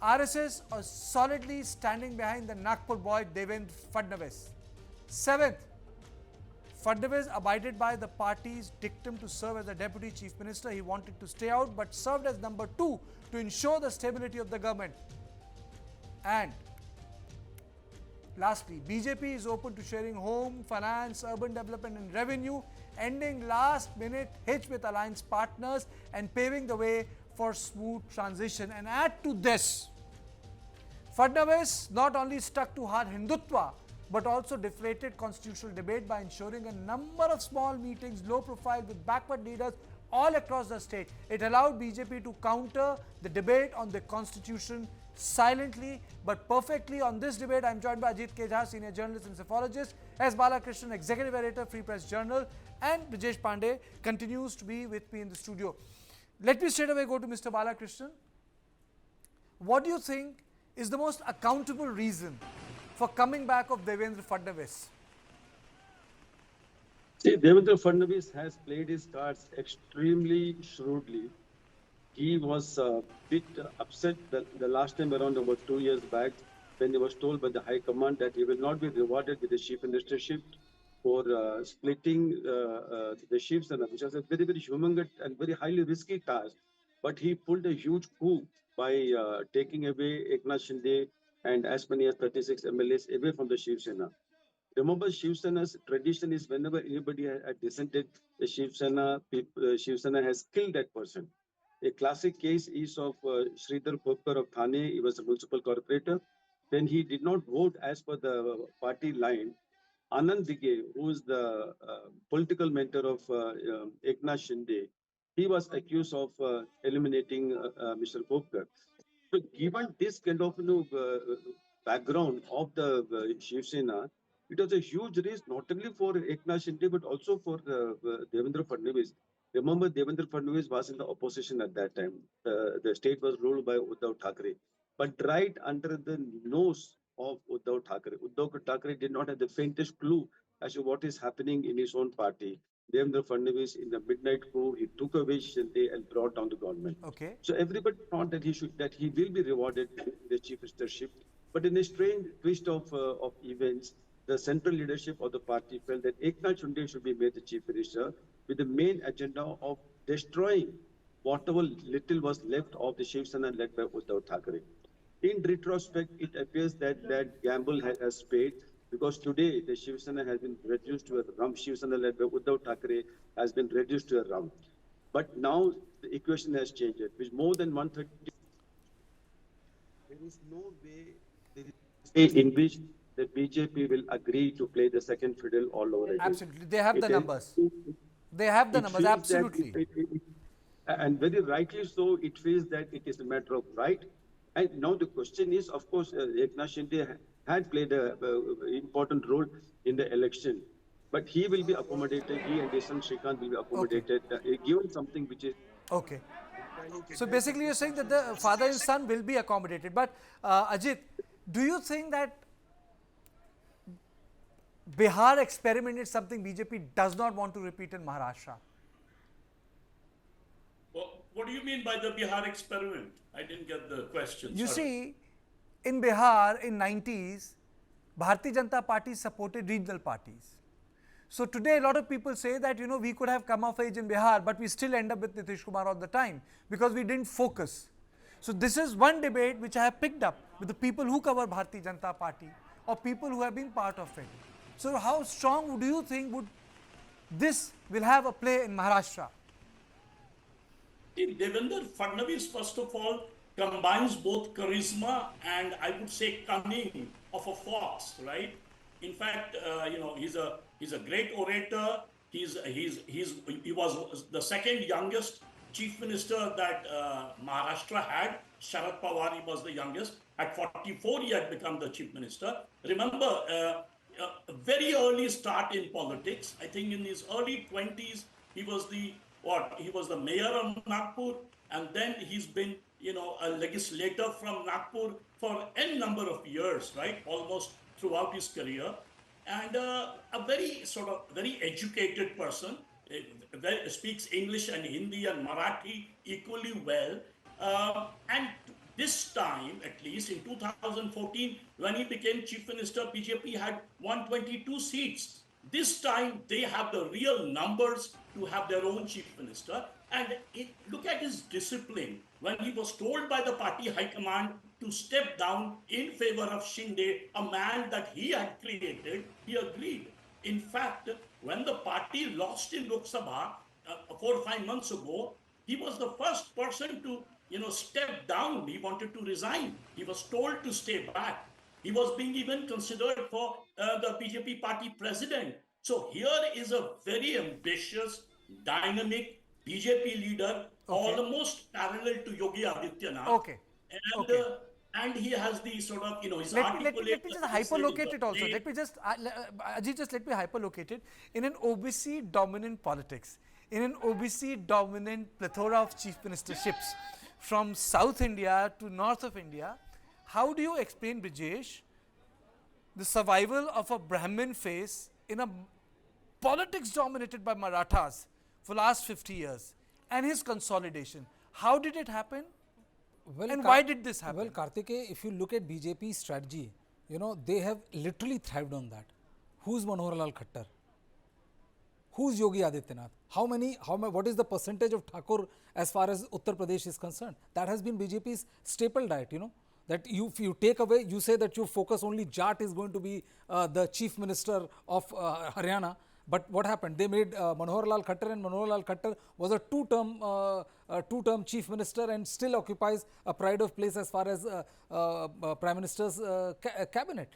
RSS are solidly standing behind the Nagpur boy Devendra Fadnavis. 7th, Fadnavis abided by the party's dictum to serve as the Deputy Chief Minister. He wanted to stay out but served as number 2 to ensure the stability of the government. And lastly, BJP is open to sharing home, finance, urban development and revenue, ending last-minute hitch with alliance partners and paving the way for smooth transition. And add to this, Fadnavis not only stuck to hard Hindutva, but also deflated constitutional debate by ensuring a number of small meetings, low profile with backward leaders all across the state. It allowed BJP to counter the debate on the constitution silently but perfectly. On this debate, I am joined by Ajit K. Jha, senior journalist and psephologist, S. Balakrishnan, executive editor, Free Press Journal, and Brijesh Pandey continues to be with me in the studio. Let me straight away go to Mr. Balakrishnan. What do you think is the most accountable reason for coming back of Devendra Fadnavis? See, Devendra Fadnavis has played his cards extremely shrewdly. He was a bit upset the last time around, about 2 years back, when he was told by the High Command that he will not be rewarded with the Chief Ministership for splitting the Shiv Sena, which was a very, very humongous and very highly risky task. But he pulled a huge coup by taking away EKNATH Shinde and as many as 36 MLAs away from the Shiv Sena. Remember, Shiv Sena's tradition is whenever anybody had dissented the Shiv Sena has killed that person. A classic case is of Sridhar Khopkar of Thane. He was a municipal corporator. When he did not vote as per the party line, Anand Dige, who is the political mentor of Eknath Shinde, he was accused of eliminating Mr. Khopkar. So, given this kind of background of the Shiv Sena, it was a huge risk not only for Eknath Shinde but also for Devendra Fadnavis. Remember, Devendra Fadnavis was in the opposition at that time. The state was ruled by Uddhav Thackeray. But right under the nose of Uddhav Thackeray did not have the faintest clue as to what is happening in his own party. Devendra Fadnavis, in the midnight coup, he took away Shinde and brought down the government. Okay. So everybody thought that he will be rewarded with the chief ministership. But in a strange twist of events, the central leadership of the party felt that Eknath Shinde should be made the chief minister with the main agenda of destroying whatever little was left of the Shiv Sena led by Uddhav Thackeray. In retrospect, it appears that that gamble has paid because today the Shiv Sena has been reduced to a rump. Shiv Sena led by Uddhav Thackeray has been reduced to a rump. But now the equation has changed. With more than 130, there is no way in which the BJP will agree to play the second fiddle all over again. Absolutely. They have the numbers. They have the numbers, absolutely. And very rightly so, it feels that it is a matter of right. And now the question is, of course, Eknath Shinde had played an important role in the election. But he will be accommodated, he and his son Shrikant will be accommodated, given something which is... Okay. So basically you're saying that the father and son will be accommodated. But Ajit, do you think that Bihar experiment is something BJP does not want to repeat in Maharashtra? Well, what do you mean by the Bihar experiment? I didn't get the question. You see, in Bihar in 90s, Bharatiya Janata Party supported regional parties. So today a lot of people say that, we could have come of age in Bihar, but we still end up with Nitish Kumar all the time because we didn't focus. So this is one debate which I have picked up with the people who cover Bharatiya Janata Party or people who have been part of it. So how strong do you think this will have a play in Maharashtra? Devendra Fadnavis, first of all, combines both charisma and I would say cunning of a fox, right? In fact, he's a great orator. He was the second youngest chief minister that Maharashtra had. Sharad Pawar was the youngest. At 44, he had become the chief minister. Remember, a very early start in politics. I think in his early 20s, he was the mayor of Nagpur, and then he's been, a legislator from Nagpur for n number of years, right? Almost throughout his career, and a very educated person, speaks English and Hindi and Marathi equally well, and This time, at least in 2014, when he became Chief Minister, BJP had 122 seats. This time, they have the real numbers to have their own Chief Minister. And look at his discipline. When he was told by the party high command to step down in favor of Shinde, a man that he had created, he agreed. In fact, when the party lost in Lok Sabha 4 or 5 months ago, he was the first person to step down. He wanted to resign. He was told to stay back. He was being even considered for the BJP party president. So here is a very ambitious, dynamic BJP leader, almost parallel to Yogi Adityanath. Okay. And he has the sort of, his Let me just hyperlocate it also. Let me just, Ajit, just let me hyperlocate it. In an OBC dominant politics, in an OBC dominant plethora of chief ministerships from South India to North of India, how do you explain, Brijesh, the survival of a Brahmin face in a politics dominated by Marathas for last 50 years and his consolidation? How did it happen? Well, and why did this happen? Well, Kartikeya, if you look at BJP's strategy, they have literally thrived on that. Who's Manohar Lal Khattar? Who's Yogi Adityanath? What is the percentage of Thakur as far as Uttar Pradesh is concerned? That has been BJP's staple diet, that if you take away, you say that you focus only Jat is going to be the chief minister of Haryana. But what happened? They made Manohar Lal Khattar, and Manohar Lal Khattar was a two-term chief minister and still occupies a pride of place as far as Prime Minister's cabinet.